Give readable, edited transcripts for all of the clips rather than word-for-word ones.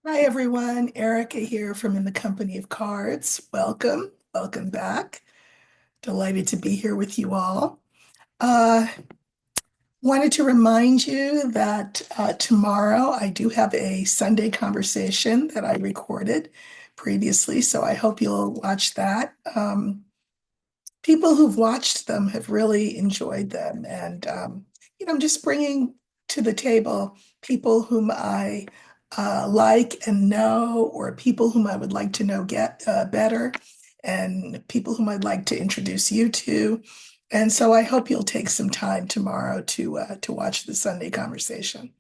Hi, everyone. Erica here from In the Company of Cards. Welcome back. Delighted to be here with you all. Uh, Wanted to remind you that tomorrow I do have a Sunday conversation that I recorded previously, so I hope you'll watch that. People who've watched them have really enjoyed them, and I'm just bringing to the table people whom I like and know, or people whom I would like to know get better, and people whom I'd like to introduce you to. And so I hope you'll take some time tomorrow to watch the Sunday conversation.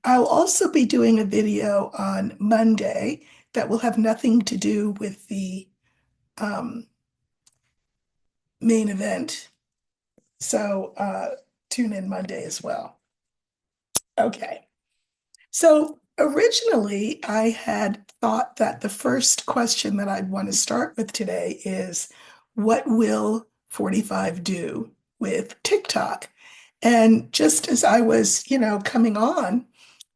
I'll also be doing a video on Monday that will have nothing to do with the um, main event. So tune in Monday as well. Okay. So originally, I had thought that the first question that I'd want to start with today is what will 45 do with TikTok? And just as I was, coming on,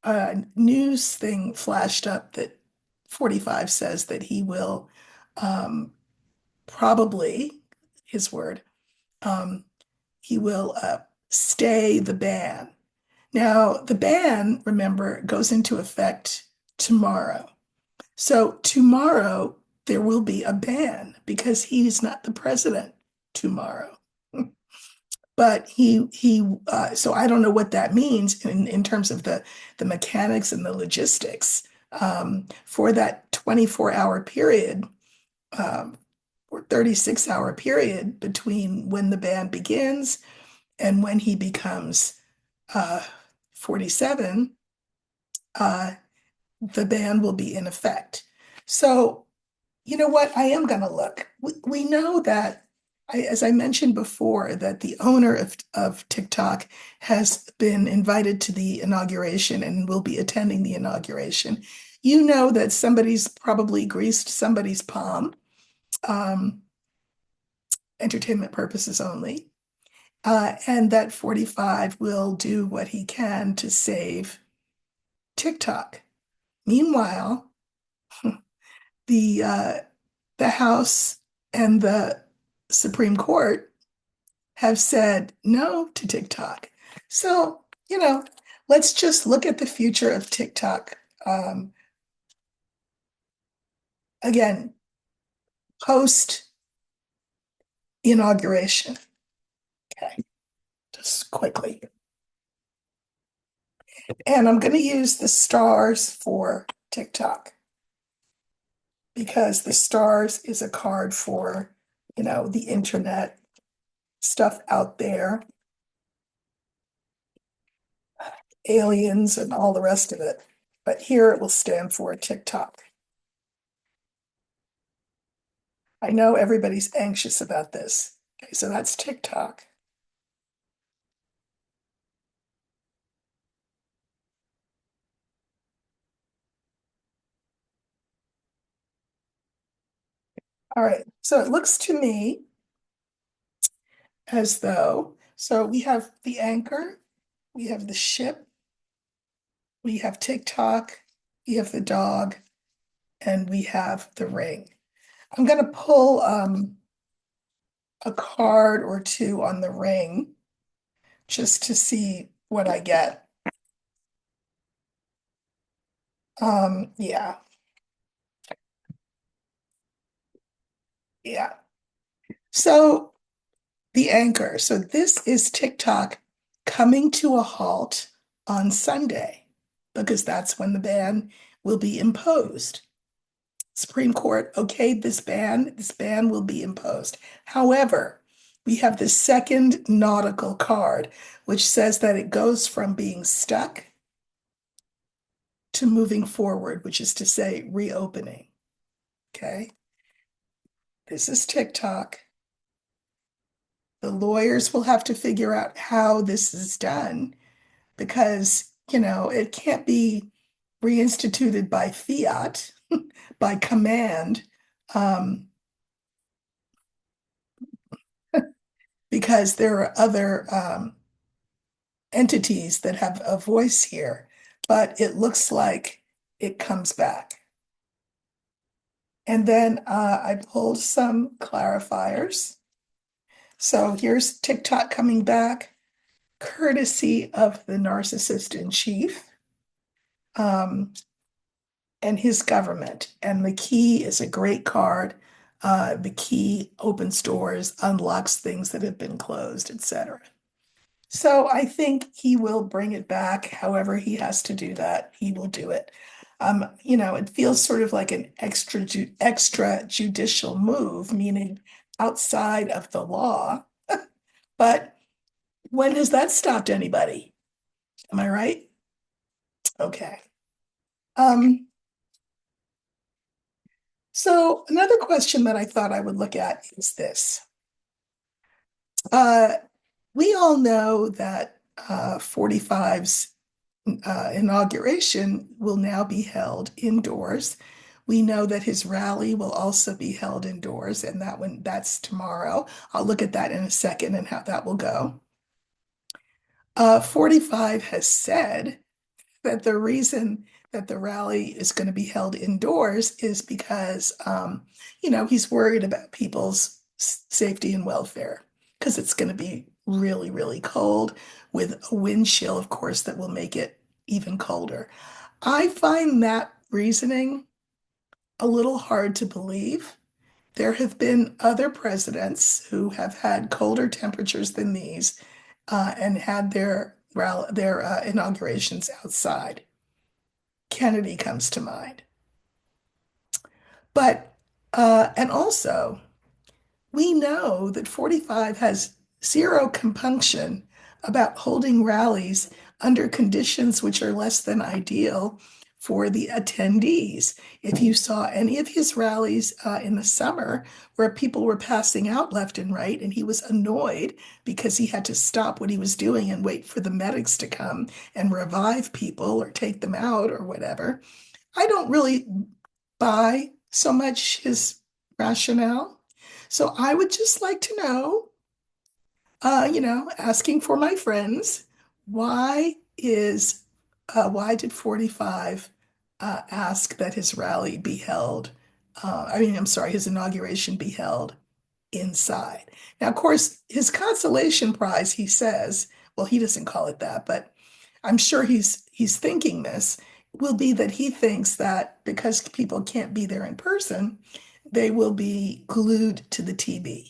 a news thing flashed up that 45 says that he will um, probably, his word, um, he will stay the ban. Now, the ban, remember, goes into effect tomorrow. So tomorrow there will be a ban because he's not the president tomorrow. But so I don't know what that means in terms of the mechanics and the logistics for that 24-hour period or 36-hour period between when the ban begins and when he becomes uh, 47, uh, the ban will be in effect. So, you know what? I am going to look. We know that, as I mentioned before, that the owner of TikTok has been invited to the inauguration and will be attending the inauguration. You know that somebody's probably greased somebody's palm, um, entertainment purposes only, and that 45 will do what he can to save TikTok. Meanwhile, the uh, the House and the Supreme Court have said no to TikTok. So, let's just look at the future of TikTok. Again, post inauguration. Okay, just quickly. And I'm going to use the stars for TikTok because the stars is a card for, the internet stuff out there, aliens and all the rest of it. But here it will stand for TikTok. I know everybody's anxious about this. Okay, so that's TikTok. All right, so it looks to me as though, so we have the anchor, we have the ship, we have TikTok, we have the dog, and we have the ring. I'm going to pull a card or two on the ring just to see what I get. Yeah, yeah. So the anchor. So this is TikTok coming to a halt on Sunday because that's when the ban will be imposed. Supreme Court okayed this ban will be imposed. However, we have the second nautical card, which says that it goes from being stuck to moving forward, which is to say reopening. Okay. This is TikTok. The lawyers will have to figure out how this is done because, it can't be reinstituted by fiat, by command, um, because there are other entities that have a voice here. But it looks like it comes back. And then I pulled some clarifiers. So here's TikTok coming back, courtesy of the narcissist in chief and his government. And the key is a great card. The key opens doors, unlocks things that have been closed, etc. So I think he will bring it back. However, he has to do that. He will do it. It feels sort of like an extrajudicial move, meaning outside of the law. But when has that stopped anybody? Am I right? Okay. Um, so another question that I thought I would look at is this. Uh, we all know that 45's inauguration will now be held indoors. We know that his rally will also be held indoors, and that's tomorrow. I'll look at that in a second and how that will go. 45 has said that the reason that the rally is going to be held indoors is because, he's worried about people's safety and welfare because it's going to be really, really cold with a wind chill, of course, that will make it even colder. I find that reasoning a little hard to believe. There have been other presidents who have had colder temperatures than these and had their inaugurations outside. Kennedy comes to mind. But, and also, we know that 45 has zero compunction about holding rallies under conditions which are less than ideal for the attendees. If you saw any of his rallies in the summer where people were passing out left and right, and he was annoyed because he had to stop what he was doing and wait for the medics to come and revive people or take them out or whatever, I don't really buy so much his rationale. So I would just like to know, asking for my friends, why is why did 45 ask that his rally be held? I'm sorry, his inauguration be held inside. Now, of course, his consolation prize, he says, well, he doesn't call it that, but I'm sure he's thinking this, will be that he thinks that because people can't be there in person, they will be glued to the TV.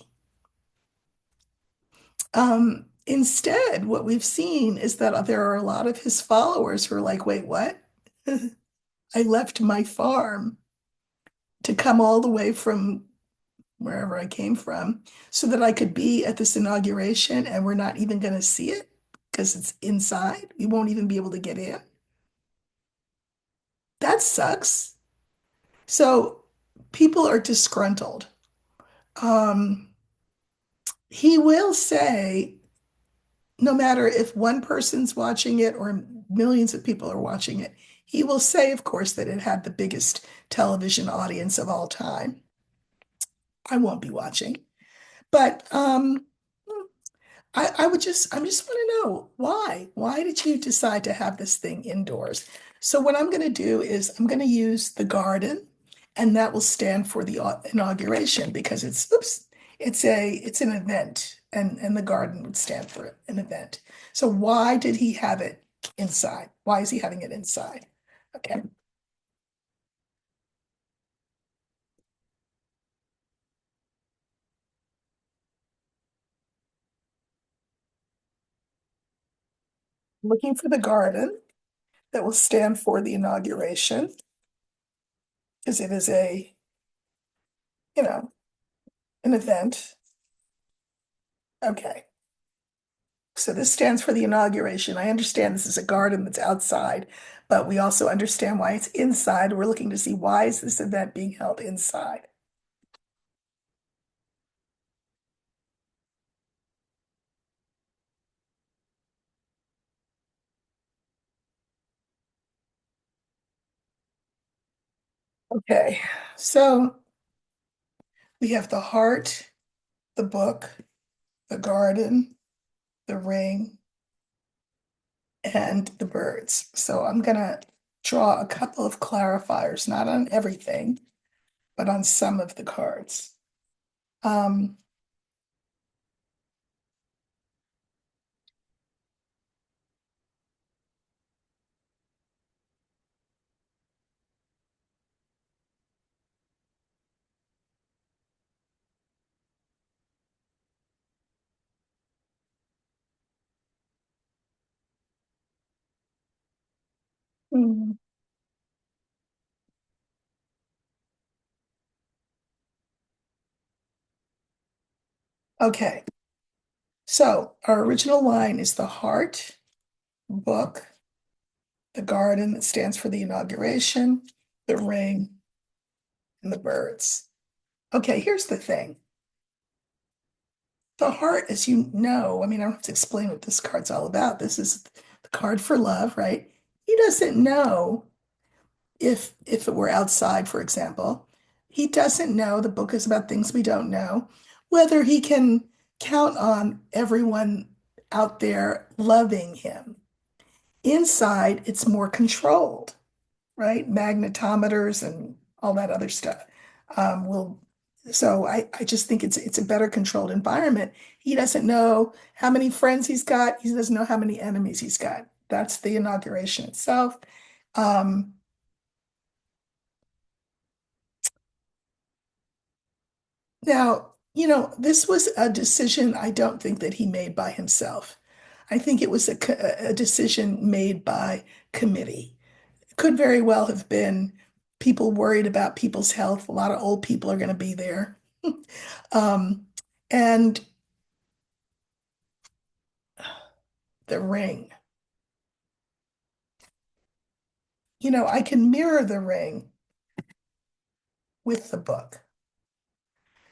Instead, what we've seen is that there are a lot of his followers who are like, wait, what? I left my farm to come all the way from wherever I came from so that I could be at this inauguration, and we're not even going to see it because it's inside. We won't even be able to get in. That sucks. So people are disgruntled. Um, he will say, no matter if one person's watching it or millions of people are watching it, he will say, of course, that it had the biggest television audience of all time. I won't be watching. But I just want to know why. Why did you decide to have this thing indoors? So what I'm going to do is I'm going to use the garden, and that will stand for the inauguration because it's an event, and the garden would stand for an event. So why did he have it inside? Why is he having it inside? Okay. Looking for the garden that will stand for the inauguration because it is you know, an event. Okay. So this stands for the inauguration. I understand this is a garden that's outside, but we also understand why it's inside. We're looking to see why is this event being held inside. Okay, so we have the heart, the book, the garden, the ring, and the birds. So I'm gonna draw a couple of clarifiers, not on everything, but on some of the cards. Um, hmm, okay, so our original line is the heart, book, the garden that stands for the inauguration, the ring, and the birds. Okay, here's the thing. The heart, as you know, I mean, I don't have to explain what this card's all about. This is the card for love, right? He doesn't know if it were outside, for example. He doesn't know, the book is about things we don't know, whether he can count on everyone out there loving him. Inside, it's more controlled, right? Magnetometers and all that other stuff will. So I just think it's a better controlled environment. He doesn't know how many friends he's got. He doesn't know how many enemies he's got. That's the inauguration itself. Um, Now, this was a decision I don't think that he made by himself. I think it was a decision made by committee. It could very well have been people worried about people's health. A lot of old people are going to be there. Um, and the ring, I can mirror the ring with the book.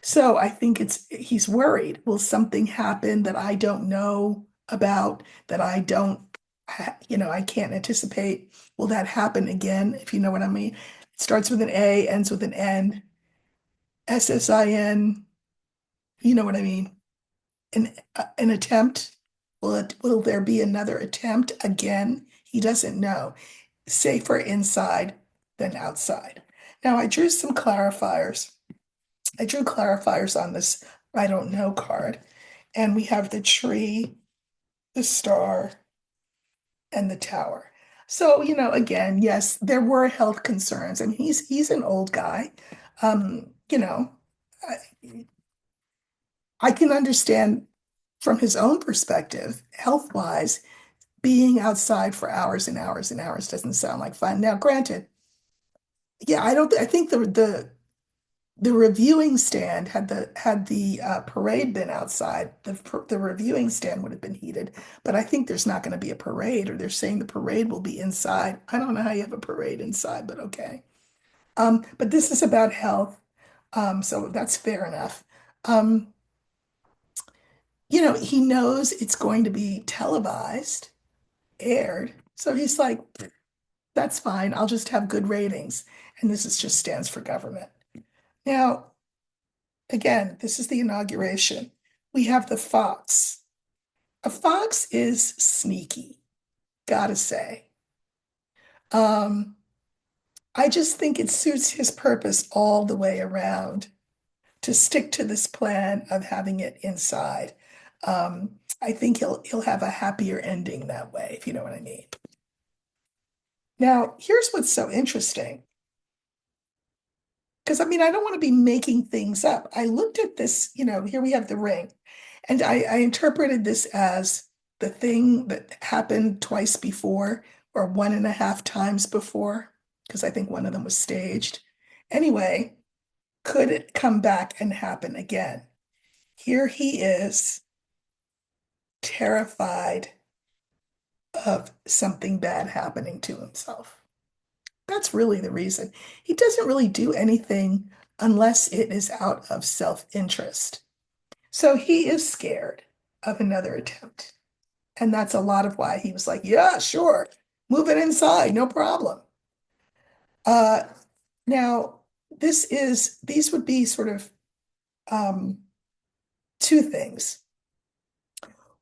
So I think he's worried. Will something happen that I don't know about, that I don't, I can't anticipate? Will that happen again, if you know what I mean? It starts with an A, ends with an N, SSIN, you know what I mean? An attempt. Will there be another attempt again? He doesn't know. Safer inside than outside. Now I drew some clarifiers. I drew clarifiers on this I don't know card. And we have the tree, the star, and the tower. So, again, yes, there were health concerns. I mean, he's an old guy. I, I can understand from his own perspective, health-wise, being outside for hours and hours and hours doesn't sound like fun. Now, granted, yeah, I think the reviewing stand had the parade been outside, the reviewing stand would have been heated. But I think there's not going to be a parade, or they're saying the parade will be inside. I don't know how you have a parade inside, but okay. But this is about health, so that's fair enough. Um, he knows it's going to be televised, aired, so he's like, that's fine. I'll just have good ratings, and this is just stands for government. Now, again, this is the inauguration. We have the fox. A fox is sneaky, gotta say. Um, I just think it suits his purpose all the way around to stick to this plan of having it inside. I think he'll have a happier ending that way, if you know what I mean. Now, here's what's so interesting. Because I mean, I don't want to be making things up. I looked at this, here we have the ring, and I interpreted this as the thing that happened twice before, or one and a half times before, because I think one of them was staged. Anyway, could it come back and happen again? Here he is, terrified of something bad happening to himself. That's really the reason. He doesn't really do anything unless it is out of self-interest. So he is scared of another attempt. And that's a lot of why he was like, yeah, sure, move it inside, no problem. Uh, now, these would be sort of two things.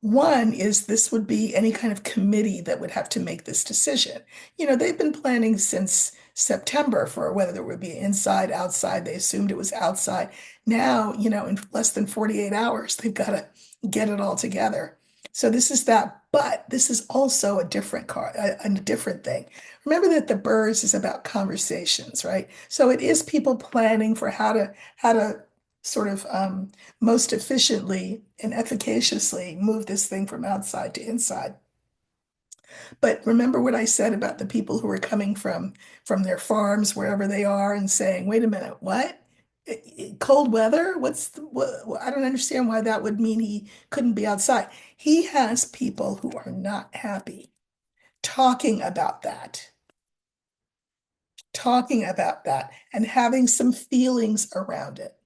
One is this would be any kind of committee that would have to make this decision. They've been planning since September for whether there would be inside, outside. They assumed it was outside. Now, in less than 48 hours, they've got to get it all together. So this is that, but this is also a different a different thing. Remember that the birds is about conversations, right? So it is people planning for how to sort of most efficiently and efficaciously move this thing from outside to inside. But remember what I said about the people who are coming from their farms, wherever they are, and saying, "Wait a minute, what? Cold weather? I don't understand why that would mean he couldn't be outside." He has people who are not happy talking about that, and having some feelings around it.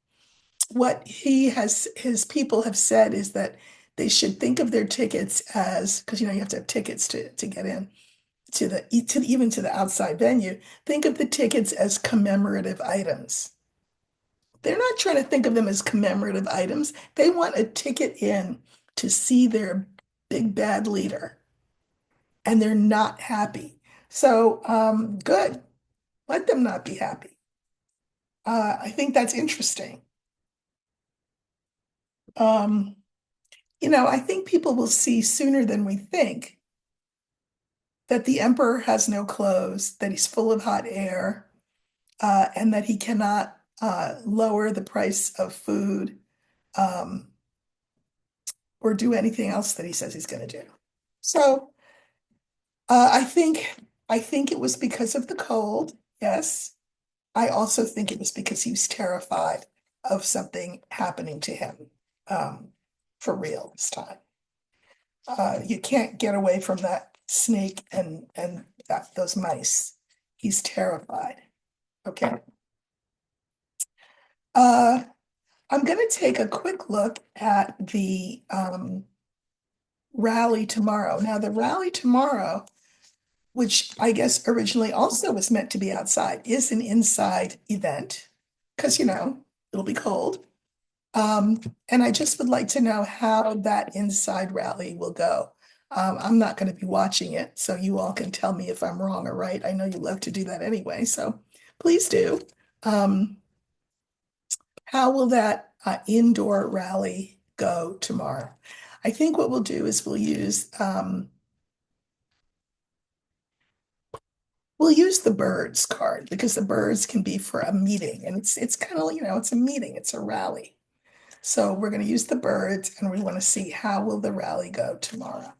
What his people have said is that they should think of their tickets as, because you have to have tickets to get in even to the outside venue. Think of the tickets as commemorative items. They're not trying to think of them as commemorative items. They want a ticket in to see their big bad leader, and they're not happy. So good. Let them not be happy. I think that's interesting. Um, I think people will see sooner than we think that the emperor has no clothes, that he's full of hot air, and that he cannot lower the price of food, um, or do anything else that he says he's going to do. So I think it was because of the cold. Yes. I also think it was because he was terrified of something happening to him, um, for real this time. You can't get away from that snake and those mice. He's terrified. Okay. Uh, I'm going to take a quick look at the rally tomorrow. Now, the rally tomorrow, which I guess originally also was meant to be outside, is an inside event because, it'll be cold. And I just would like to know how that inside rally will go. I'm not going to be watching it, so you all can tell me if I'm wrong or right. I know you love to do that anyway, so please do. Um, how will that indoor rally go tomorrow? I think what we'll do is we'll use the birds card because the birds can be for a meeting, and it's kind of it's a meeting, it's a rally. So we're going to use the birds, and we want to see how will the rally go tomorrow.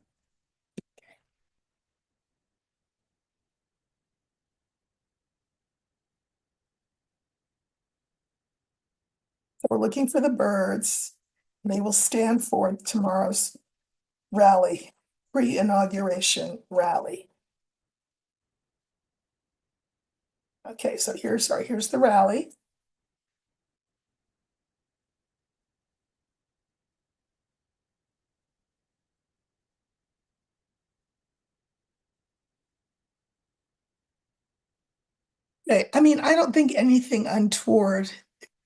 So we're looking for the birds. They will stand for tomorrow's rally, pre-inauguration rally. Okay, so here's the rally. Okay, I mean, I don't think anything untoward,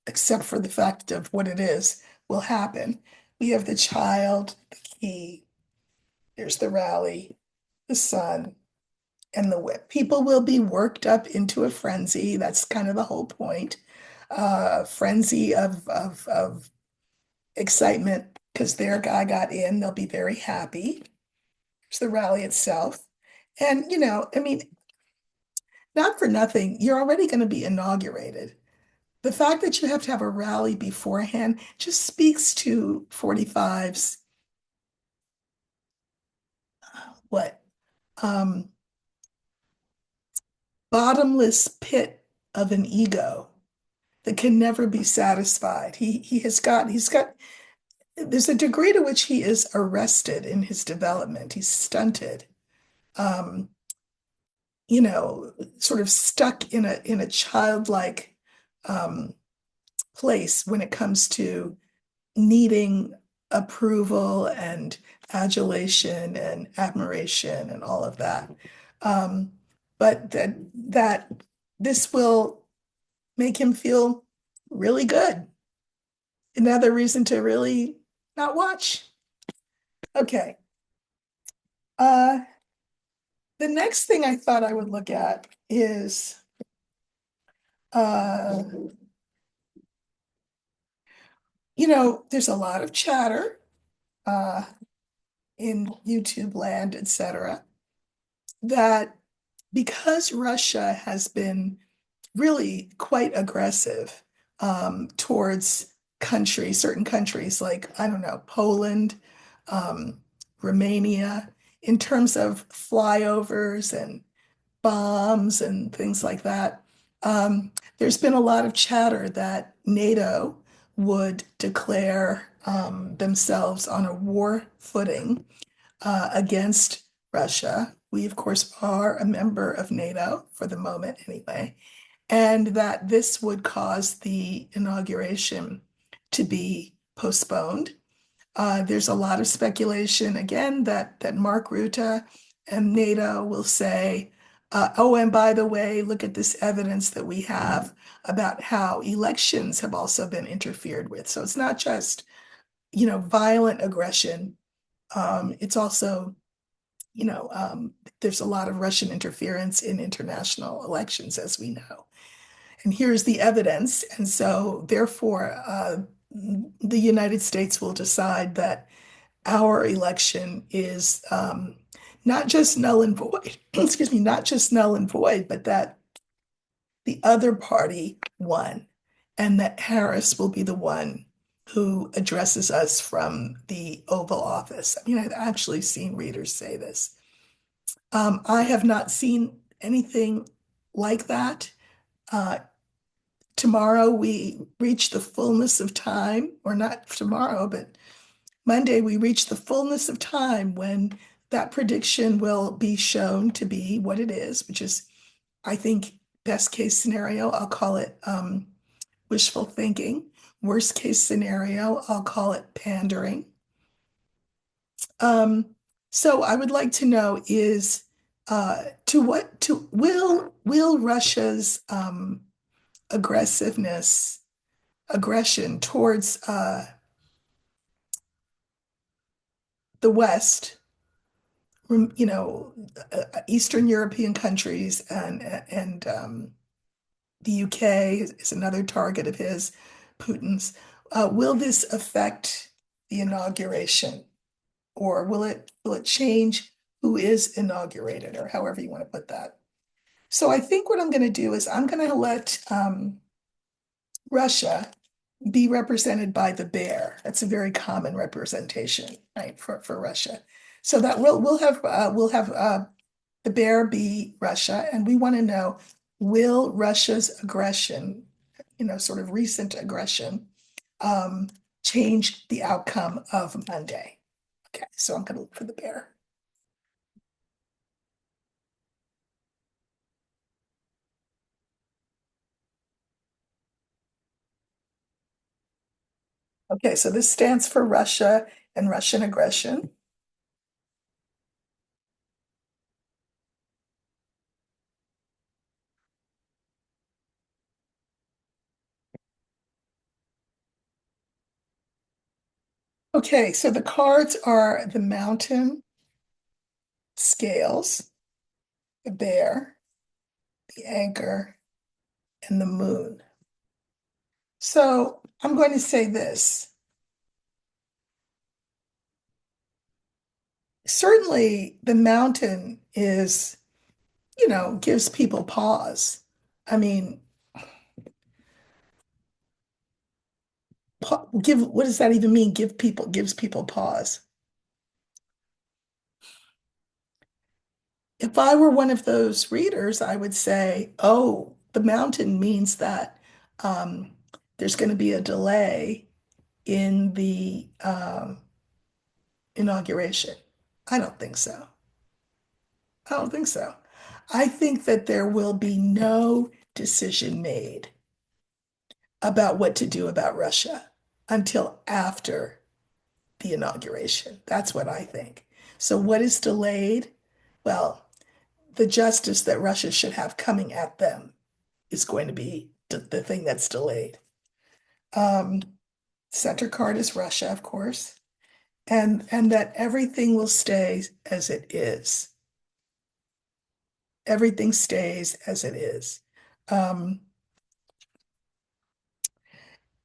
except for the fact of what it is, will happen. We have the child, the key, there's the rally, the sun, and the whip. People will be worked up into a frenzy. That's kind of the whole point. Frenzy of excitement because their guy got in. They'll be very happy. There's the rally itself. And, I mean, not for nothing, you're already going to be inaugurated. The fact that you have to have a rally beforehand just speaks to 45's what bottomless pit of an ego that can never be satisfied. He's got there's a degree to which he is arrested in his development. He's stunted. Um, sort of stuck in a childlike um, place when it comes to needing approval and adulation and admiration and all of that. Um, but that this will make him feel really good. Another reason to really not watch. Okay. Uh, the next thing I thought I would look at is uh, there's a lot of chatter uh, in YouTube land, etc., that because Russia has been really quite aggressive towards certain countries like, I don't know, Poland, um, Romania, in terms of flyovers and bombs and things like that. There's been a lot of chatter that NATO would declare themselves on a war footing against Russia. We, of course, are a member of NATO for the moment, anyway, and that this would cause the inauguration to be postponed. There's a lot of speculation, again, that Mark Rutte and NATO will say, oh, and by the way, look at this evidence that we have about how elections have also been interfered with. So it's not just, violent aggression. It's also, you know, um, there's a lot of Russian interference in international elections, as we know. And here's the evidence. And so, therefore, the United States will decide that our election is not just null and void, excuse me, not just null and void, but that the other party won, and that Harris will be the one who addresses us from the Oval Office. I mean, I've actually seen readers say this. I have not seen anything like that. Uh, Tomorrow we reach the fullness of time, or not tomorrow, but Monday we reach the fullness of time when that prediction will be shown to be what it is, which is, I think, best case scenario, I'll call it wishful thinking. Worst case scenario, I'll call it pandering. Um, so I would like to know is to what to will Russia's aggressiveness aggression towards the West, Eastern European countries and the UK is another target of his, Putin's. Will this affect the inauguration, or will it change who is inaugurated, or however you want to put that? So I think what I'm going to do is I'm going to let Russia be represented by the bear. That's a very common representation, right, for Russia. So that we'll have the bear be Russia, and we want to know, will Russia's aggression, sort of recent aggression, um, change the outcome of Monday? Okay, so I'm going to look for the bear. Okay, so this stands for Russia and Russian aggression. Okay, so the cards are the mountain, scales, the bear, the anchor, and the moon. So I'm going to say this. Certainly, the mountain gives people pause. I mean, what does that even mean? Gives people pause. If I were one of those readers, I would say, oh, the mountain means that um, there's going to be a delay in the inauguration. I don't think so. I don't think so. I think that there will be no decision made about what to do about Russia until after the inauguration. That's what I think. So, what is delayed? Well, the justice that Russia should have coming at them is going to be the thing that's delayed. Um, Center card is Russia, of course. and that everything will stay as it is. Everything stays as it is. Um,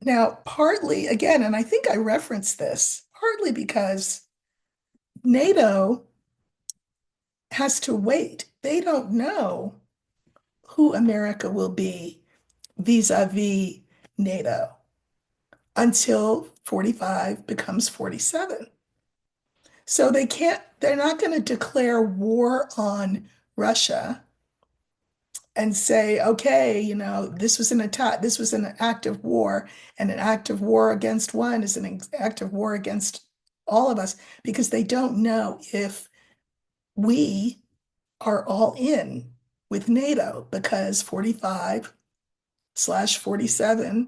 Now, partly, again, and I think I referenced this, partly because NATO has to wait. They don't know who America will be vis-a-vis NATO until 45 becomes 47. So they're not going to declare war on Russia and say, okay, this was an attack, this was an act of war, and an act of war against one is an act of war against all of us, because they don't know if we are all in with NATO, because 45/47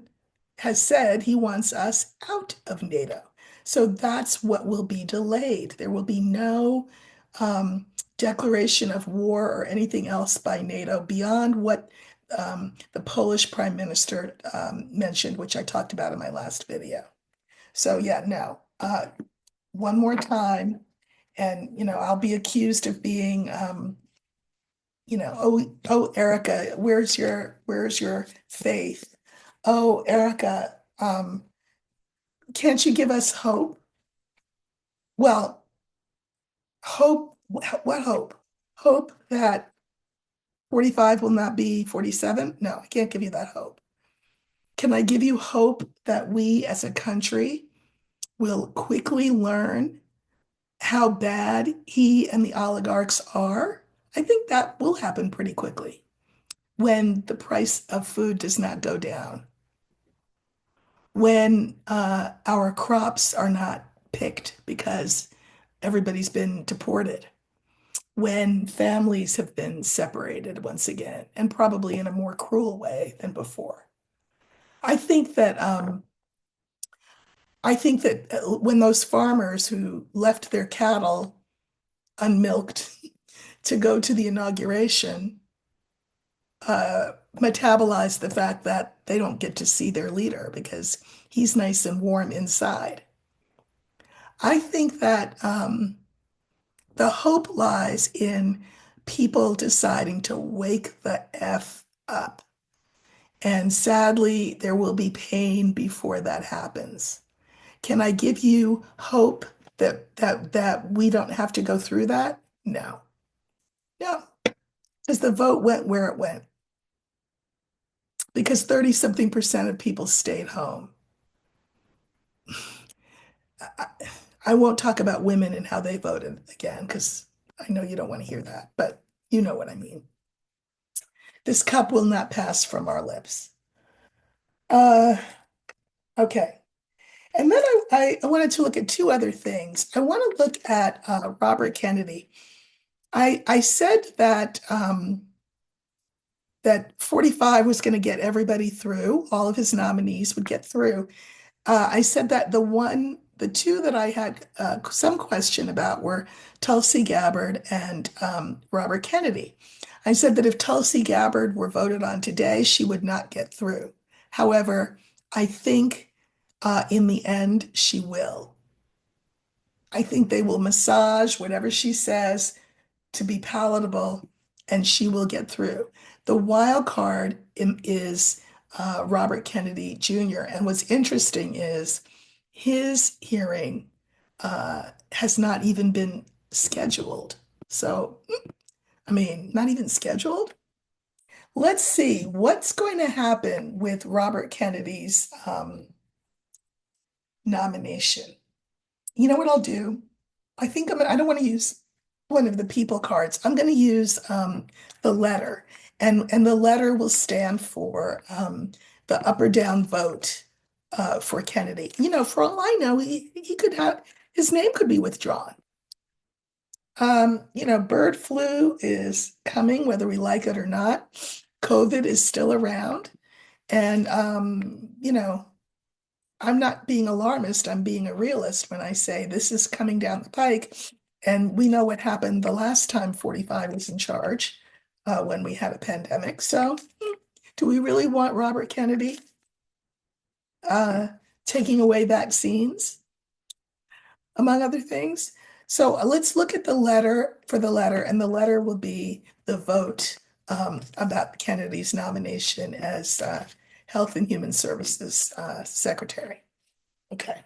has said he wants us out of NATO. So that's what will be delayed. There will be no declaration of war or anything else by NATO beyond what the Polish Prime Minister mentioned, which I talked about in my last video. So yeah, no. One more time, and I'll be accused of being oh, Erica, where's your faith? Oh, Erica, can't you give us hope? Well, hope, what hope? Hope that 45 will not be 47? No, I can't give you that hope. Can I give you hope that we as a country will quickly learn how bad he and the oligarchs are? I think that will happen pretty quickly when the price of food does not go down, when our crops are not picked because everybody's been deported, when families have been separated once again, and probably in a more cruel way than before. I think that when those farmers who left their cattle unmilked to go to the inauguration metabolize the fact that they don't get to see their leader because he's nice and warm inside. I think that the hope lies in people deciding to wake the F up. And sadly, there will be pain before that happens. Can I give you hope that we don't have to go through that? No. No, because the vote went where it went. Because 30-something% of people stayed home. I, I won't talk about women and how they voted again, because I know you don't want to hear that, but you know what I mean. This cup will not pass from our lips. Okay. And then I wanted to look at two other things. I want to look at Robert Kennedy. I said that 45 was going to get everybody through, all of his nominees would get through. I said that the two that I had some question about were Tulsi Gabbard and Robert Kennedy. I said that if Tulsi Gabbard were voted on today, she would not get through. However, I think in the end, she will. I think they will massage whatever she says to be palatable, and she will get through. The wild card is Robert Kennedy Jr. And what's interesting is his hearing has not even been scheduled. So, I mean, not even scheduled. Let's see what's going to happen with Robert Kennedy's nomination. You know what I'll do? I don't want to use one of the people cards. I'm going to use the letter, and the letter will stand for the up or down vote for Kennedy. For all I know, he could have his name could be withdrawn. Bird flu is coming, whether we like it or not. COVID is still around, and I'm not being alarmist, I'm being a realist when I say this is coming down the pike. And we know what happened the last time 45 was in charge when we had a pandemic. So, do we really want Robert Kennedy taking away vaccines? among other things. So let's look at the letter for the letter, and the letter will be the vote about Kennedy's nomination as Health and Human Services Secretary. Okay.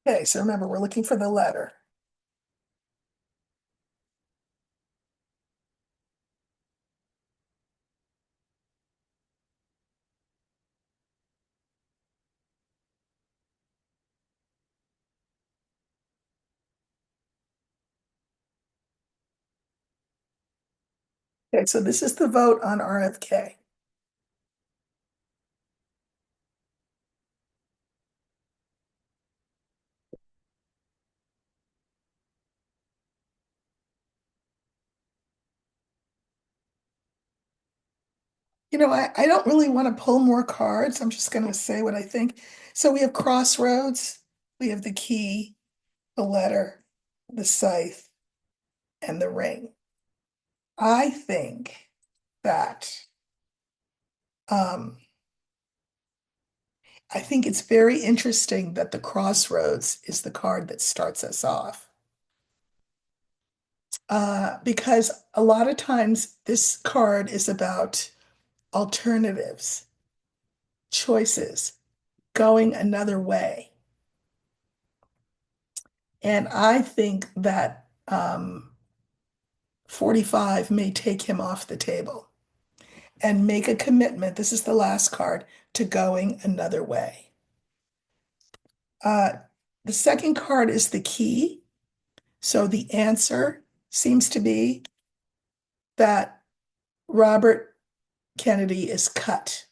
Okay, so remember, we're looking for the letter. Okay, so this is the vote on RFK. I don't really want to pull more cards. I'm just going to say what I think. So we have crossroads, we have the key, the letter, the scythe, and the ring. I think that um, I think it's very interesting that the crossroads is the card that starts us off. Because a lot of times this card is about alternatives, choices, going another way. And I think that 45 may take him off the table and make a commitment. This is the last card to going another way. Uh, the second card is the key. So the answer seems to be that Robert Kennedy is cut.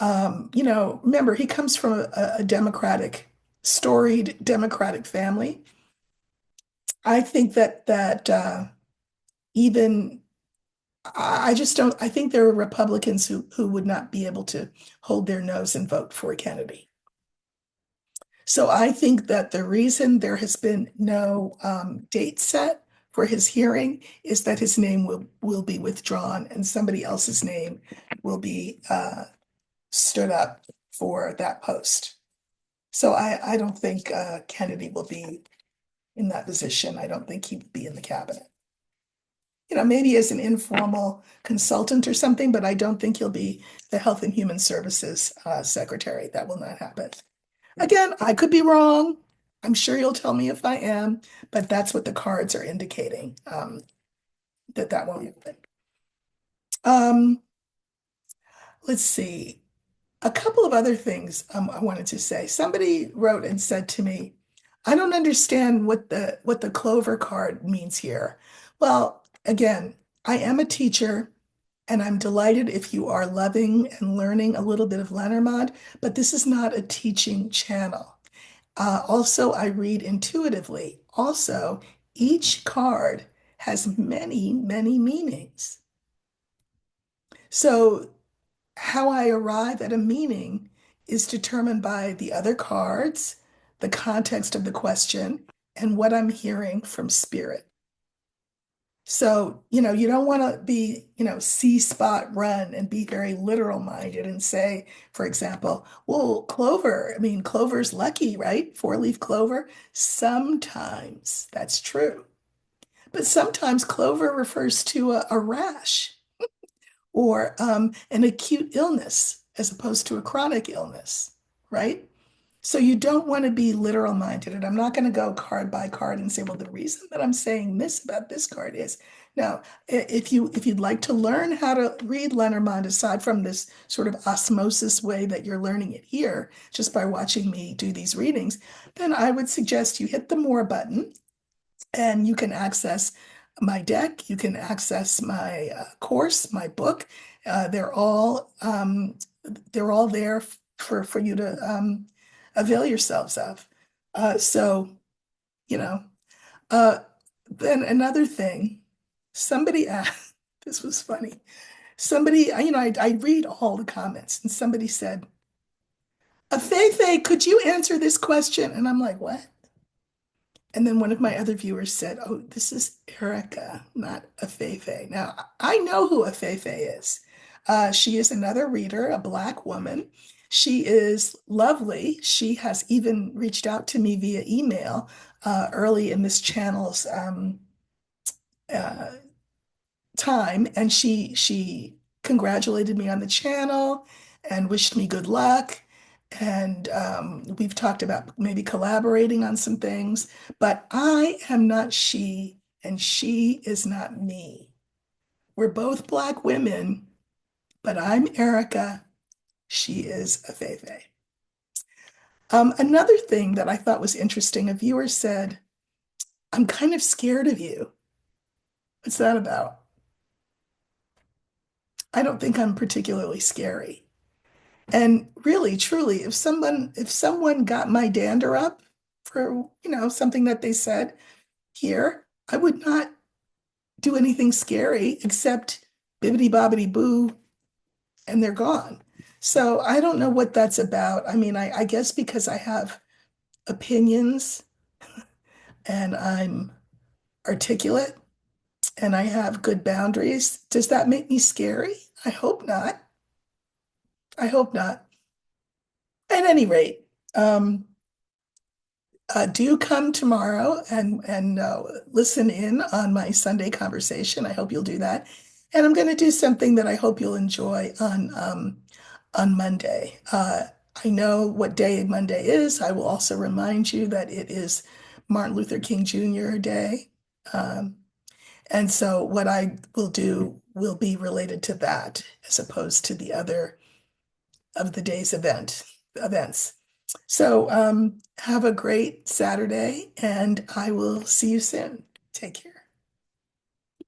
Remember, he comes from a Democratic, storied Democratic family. I think that even I just don't. I think there are Republicans who would not be able to hold their nose and vote for Kennedy. So I think that the reason there has been no date set for his hearing is that his name will be withdrawn and somebody else's name will be stood up for that post. So I don't think Kennedy will be in that position. I don't think he would be in the cabinet. Maybe as an informal consultant or something, but I don't think he'll be the Health and Human Services Secretary. That will not happen. Again, I could be wrong. I'm sure you'll tell me if I am, but that's what the cards are indicating, that won't happen. Um, let's see. A couple of other things I wanted to say. Somebody wrote and said to me, I don't understand what the clover card means here. Well, again, I am a teacher and I'm delighted if you are loving and learning a little bit of Lenormand, but this is not a teaching channel. Also, I read intuitively. Also, each card has many, many meanings. So how I arrive at a meaning is determined by the other cards, the context of the question, and what I'm hearing from spirit. So, you don't want to be, see spot run and be very literal minded and say, for example, well, clover, I mean, clover's lucky, right? Four-leaf clover. Sometimes that's true. But sometimes clover refers to a rash or an acute illness as opposed to a chronic illness, right? So you don't want to be literal minded. And I'm not going to go card by card and say, well, the reason that I'm saying this about this card is now, if you'd like to learn how to read Lenormand aside from this sort of osmosis way that you're learning it here, just by watching me do these readings, then I would suggest you hit the more button and you can access my deck. You can access my course, my book. They're all there for you to avail yourselves of. So, you know, uh, then another thing, somebody asked, this was funny. Somebody, I read all the comments, and somebody said, Afefe, could you answer this question? And I'm like, what? And then one of my other viewers said, oh, this is Erica, not Afefe. Now, I know who Afefe is. She is another reader, a Black woman. She is lovely. She has even reached out to me via email early in this channel's uh, time, and she congratulated me on the channel and wished me good luck. And we've talked about maybe collaborating on some things, but I am not she, and she is not me. We're both Black women, but I'm Erica. She is Afefe. Another thing that I thought was interesting, a viewer said, I'm kind of scared of you. What's that about? I don't think I'm particularly scary. And really, truly, if someone got my dander up for, something that they said here, I would not do anything scary except bibbity bobbity boo, and they're gone. So I don't know what that's about. I mean, I guess because I have opinions and I'm articulate and I have good boundaries. Does that make me scary? I hope not. I hope not. At any rate, do come tomorrow and listen in on my Sunday conversation. I hope you'll do that. And I'm going to do something that I hope you'll enjoy on Monday. I know what day Monday is. I will also remind you that it is Martin Luther King Jr. Day. Um, and so what I will do will be related to that as opposed to the other of the day's events. So have a great Saturday, and I will see you soon. Take care.